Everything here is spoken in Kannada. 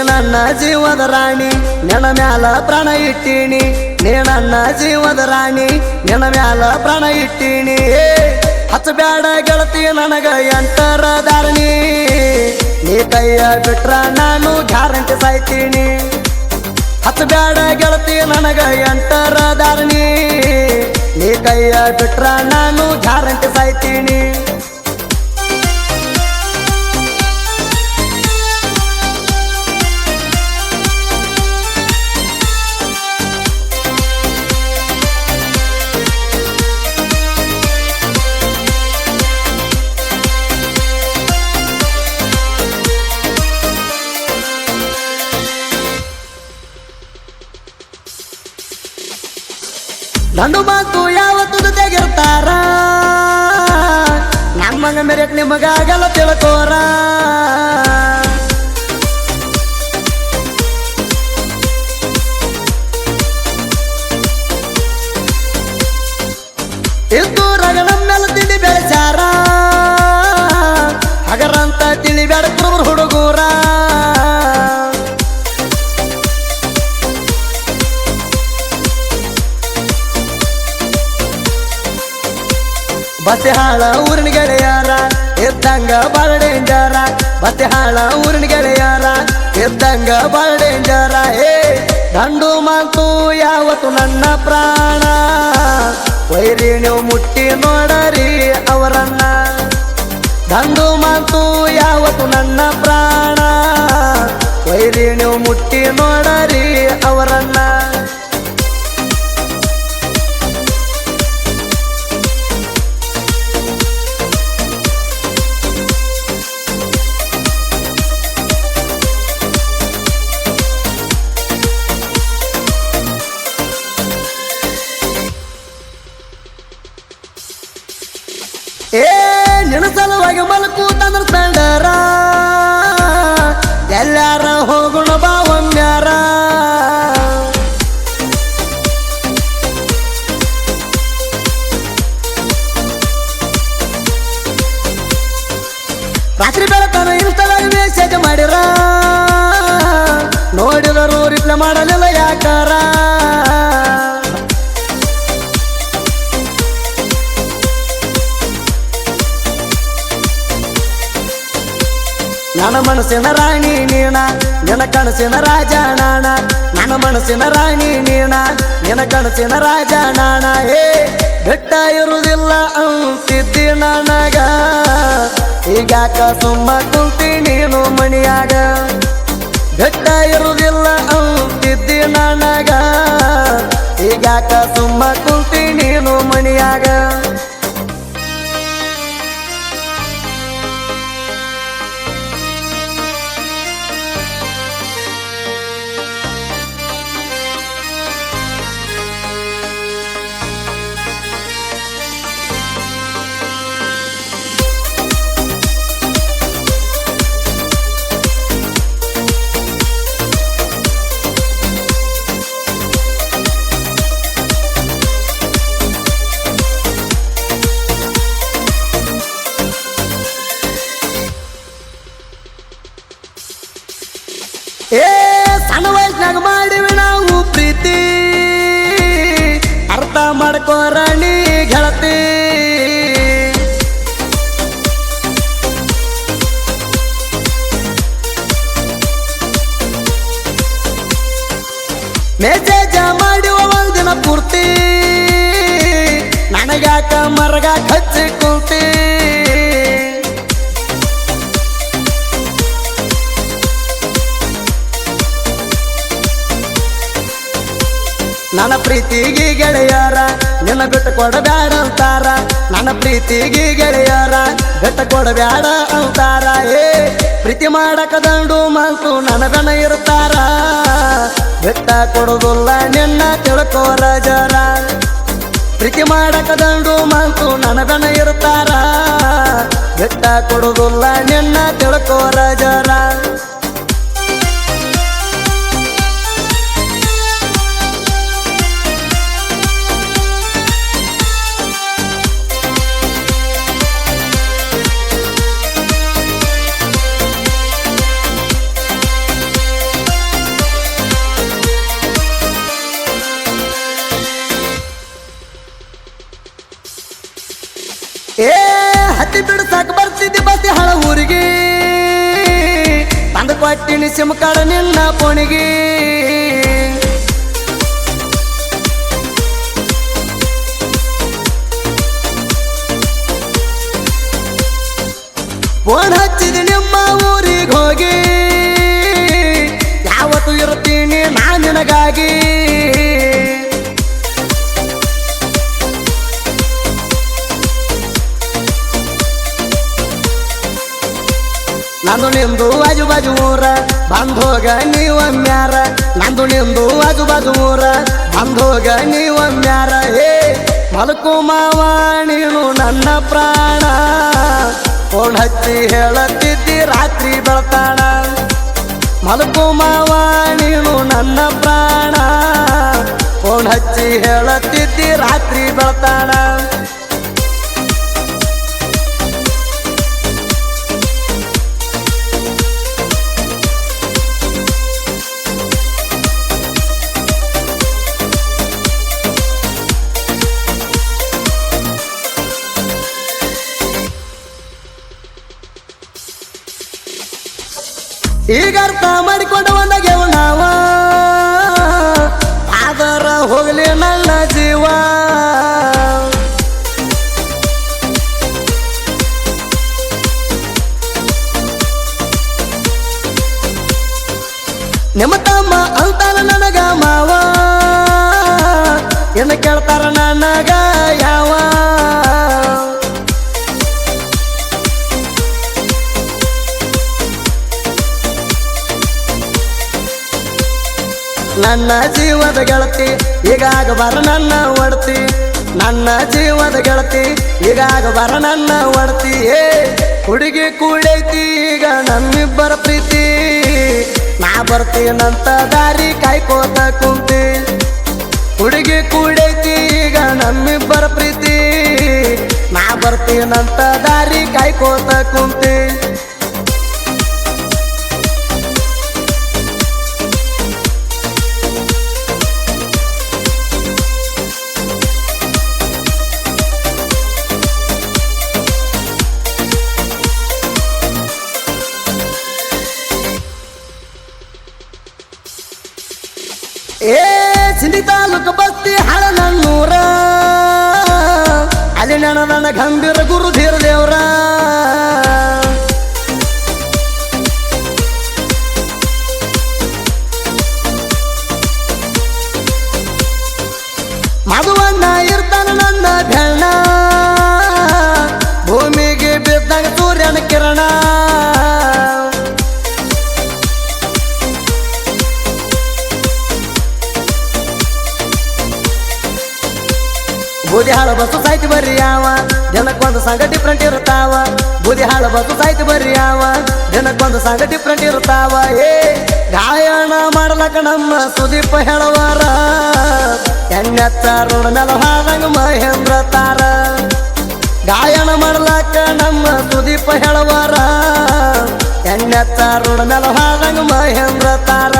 ನನ್ನ ಜೀವದ ರಾಣಿ ನೆನ ಮ್ಯಾಲ ಪ್ರಾಣ ಇಟ್ಟೀನಿ ನೀ ನನ್ನ ಜೀವದ ರಾಣಿ ನೆನ ಮ್ಯಾಲ ಪ್ರಾಣ ಇಟ್ಟೀನಿ ಹಚ್ಚಬ್ಯಾಡ ಗೆಳತಿ ನನಗ ಎಂಟರ ದಾರಣಿ ನೀ ಕೈಯ ಬಿಟ್ರ ನಾನು ಗ್ಯಾರಂಟಿ ಸಾಯ್ತೀನಿ ಹಚ್ಚಬ್ಯಾಡ ಗೆಳತಿ ನನಗ ಎಂಟರ ದಾರಣಿ ನೀ ಕೈಯ ಬಿಟ್ರ ನಾನು ಗ್ಯಾರಂಟಿ ಸಾಯ್ತೀನಿ ಗಂಡು ಮಾತು ಯಾವತ್ತು ಜೊತೆಗಿರ್ತಾರ ನಮ್ಮಂಗ ಮೆರೆಕ್ ನಿಮಗಾಗಲ್ಲ ತಿಳ್ಕೋರ ಇದ್ದು ರಗಡ ಮೇಲೆ ತಿಳಿ ಬೆಳೆಸಾರ ಹಗರಂತ ತಿಳಿ ಬೆಳಕ್ರವ್ರ ಹುಡುಗೂರ ಬತ್ತೆ ಹಾಳ ಊರಿನ ಗೆಳೆಯಾರ ಇದ್ದಂಗ ಬಾಳ ಡೇಂಜರ ಬತ್ತೆ ಹಾಳ ಊರಿನ ಗೆಳೆಯಾರ ಇದ್ದಂಗ ಬಾಳ ಡೇಂಜರ ಗಂಡು ಮಾತು ಯಾವತ್ತು ನನ್ನ ಪ್ರಾಣ ವೈರಿ ನೀವು ಮುಟ್ಟಿ ನೋಡರಿ ಅವರನ್ನ ಗಂಡು ಮಾತು ಯಾವತ್ತು ನನ್ನ ಪ್ರಾಣ ವೈರಿ ನೀವು ಮುಟ್ಟಿ ನೋಡರಿ ಅವರನ್ನ ನಿನ್ನ ಸಲುವಾಗಿ ಮಲಕು ತಂದ್ರ ತಂಡರ ಎಲ್ಲಾರ ಹೋಗುಣ ಬಾವಂಗ್ಯಾರ ರಾತ್ರಿ ಬೆಳತನ ಇನ್ಸ್ಟಾದಾಗ ಮೆಸೇಜ್ ಮಾಡಿರ ನೋಡಿದರು ರಿಪ್ಲೈ ಮಾಡಲಿಲ್ಲ ಯಾಕಾರ ನನ್ನ ಮನಸ್ಸಿನ ರಾಣಿ ನೀನ ನಿನ್ನ ಕನಸಿನ ರಾಜ ನಾಣ ನನ್ನ ಮನಸ್ಸಿನ ರಾಣಿ ನೀನ ನಿನ್ನ ಕನಸಿನ ರಾಜ ನಾಣ ಬೆಟ್ಟ ಇರುವುದಿಲ್ಲ ಅಂತಿದ್ದಿ ನನಗ ಈಗಾಕ ಸುಮ್ಮ ಕುಂತಿ ನೀನು ಮಣಿಯಾಗ ಬೆಟ್ಟ ಇರುವುದಿಲ್ಲ ಅಂತಿದ್ದಿ ನನಗ ಈಗಾಕ ಸುಮ್ಮ ಕುಂತಿ ನೀನು ಮಣಿಯಾಗ ಸಣ್ಣ ವಯಸ್ಸಿನಾಗ ಮಾಡಿವಿ ನಾವು ಪ್ರೀತಿ ಅರ್ಥ ಮಾಡ್ಕೋರ ನೀ ಗೆಳತಿ ಮೆಸೇಜ ಮಾಡುವ ಒಂದಿನ ಪೂರ್ತಿ ನನಗಾಕ ಮರಗ ಹಚ್ಚಿ ಕುಂತಿ ನನ್ನ ಪ್ರೀತಿಗೆ ಗೆಳೆಯರ ನಿನ್ನ ಬಿಟ್ಟು ಕೊಡಬ್ಯಾಡ ಅಂತಾರ ನನ್ನ ಪ್ರೀತಿಗೆ ಗೆಳೆಯರ ಬಿಟ್ಟು ಕೊಡಬ್ಯಾಡ ಅಂತಾರ ಪ್ರೀತಿ ಮಾಡಕ ದಂಡು ಮಾತು ನನ್ನ ಬೆನ ಇರ್ತಾರ ಬಿಟ್ಟ ಕೊಡುದಿಲ್ಲ ನಿನ್ನ ತಿಳ್ಕೋರ ಜರ ಪ್ರೀತಿ ಮಾಡಕ ದಂಡು ಮಾತು ನನ್ನ ಬೆನ ಇರ್ತಾರ ಬಿಟ್ಟ ಕೊಡುದಿಲ್ಲ ನಿನ್ನ ತಿಳ್ಕೋರ ಜರ ಬಿಡ್ಸಾಕ ಬರ್ತಿದ್ದಿ ಬಸ್ತಿ ಹಳ ಊರಿಗೆ ತಂದು ಕೊಟ್ಟಿನಿ ಸಿಮ್ ಕಾರ್ಡ್ ನಿನ್ನ ಫೋನಿಗೆ ಫೋನ್ ಹಚ್ಚಿದಿ ನಿಮ್ಮ ಊರಿಗೆ ಹೋಗಿ ಯಾವತ್ತು ಇರ್ತೀನಿ ನಾ ನಿನಗಾಗಿ ನಂದು ನಿಂದು ಆಜು ಬಾಜು ಊರ ಬಂದೋಗ ನೀವಮ್ಯಾರ ನಂದು ನಿಂದು ಆಜು ಬಾಜು ಊರ ಬಂದೋಗ ನೀವಮ್ಯಾರ ಹೇ ಮಲಕು ಮಾವ ನೀನು ನನ್ನ ಪ್ರಾಣ ಫೋನ್ ಹಚ್ಚಿ ಹೇಳತ್ತಿದ್ದಿ ರಾತ್ರಿ ಬೆಳತಾಣ ಮಲಕು ಮಾವ ನೀನು ನನ್ನ ಪ್ರಾಣ ಫೋನ್ ಹಚ್ಚಿ ಹೇಳತ್ತಿದ್ದಿ ರಾತ್ರಿ ಬೆಳತಾಣ ಈಗ ಅರ್ಥ ಮಾಡಿಕೊಂಡು ಒಂದಾಗೆವು ನಾವ ಆದರ ಹೋಗಲಿ ನನ್ನ ಜೀವ ನಿಮ್ಮ ತಮ್ಮ ಅಂತಾನ ನನಗ ಮಾವ ಏನು ಕೇಳ್ತಾರ ನನಗ ಯಾವ ನನ್ನ ಜೀವದ ಗೆಳತಿ ಈಗಾಗ ಬರ ನನ್ನ ಒಡತಿ ನನ್ನ ಜೀವದ ಗೆಳತಿ ಈಗಾಗ ಬರ ನನ್ನ ಒಡತಿ ಏ ಹುಡುಗಿ ಕೂಡೈತಿ ಈಗ ನಮ್ಮಿಬ್ಬರ ಪ್ರೀತಿ ನಾ ಬರ್ತೀನಂತ ದಾರಿ ಕಾಯ್ಕೋತ ಕುಂತಿ ಹುಡುಗಿ ಕೂಡೈತಿ ಈಗ ನಮ್ಮಿಬ್ಬರ ಪ್ರೀತಿ ನಾ ಬರ್ತೀನಂತ ದಾರಿ ಕಾಯ್ಕೋತ ಕುಂತಿ ಏ ಸಿಂಧಿ ತಾಲೂಕು ಬಸ್ತಿ ಹಳನೂರ ಅಲ್ಲಿ ನನ್ನ ಗಂಭೀರ ಗುರುಧೀರ ದೇವ್ರ ಮಧುವನ್ನ ಇರ್ತಾನ ನನ್ನ ಬೆಣ್ಣ ಭೂಮಿಗೆ ಬಿದ್ದಾಗ ಸೂರ್ಯನ ಕಿರಣ ಬೂದಿ ಹಾಳು ಬಸ್ಸು ಸಾಯ್ತಿ ಬರ್ರಿ ಯಾವ ಜನಕ್ಕೊಂದು ಸಂಘ ಡಿಫ್ರೆಂಟ್ ಇರ್ತಾವ ಬೂದಿ ಹಾಳು ಬಸ್ಸು ಸಾಯ್ತಿ ಬರ್ರಿ ಯಾವ ಜನಕ್ಕೊಂದು ಸಂಘ ಡಿಫ್ರೆಂಟ್ ಇರ್ತಾವ ಏ ಗಾಯನ ಮಾಡ್ಲಕ್ಕ ನಮ್ಮ ಸುದೀಪ ಹೇಳವಾರ ಎಣ್ಣೆತ್ತಾರ ಮೇಲೆ ಹಾದಂಗ ಮಹೇಂದ್ರ ತಾರ ಗಾಯನ ಮಾಡ್ಲಕ್ಕ ನಮ್ಮ ಸುದೀಪ ಹೇಳವಾರ ಎಣ್ಣೆತ್ತಾರ ಮೇಲೆ ಹಾದಂಗ ಮಹೇಂದ್ರ ತಾರ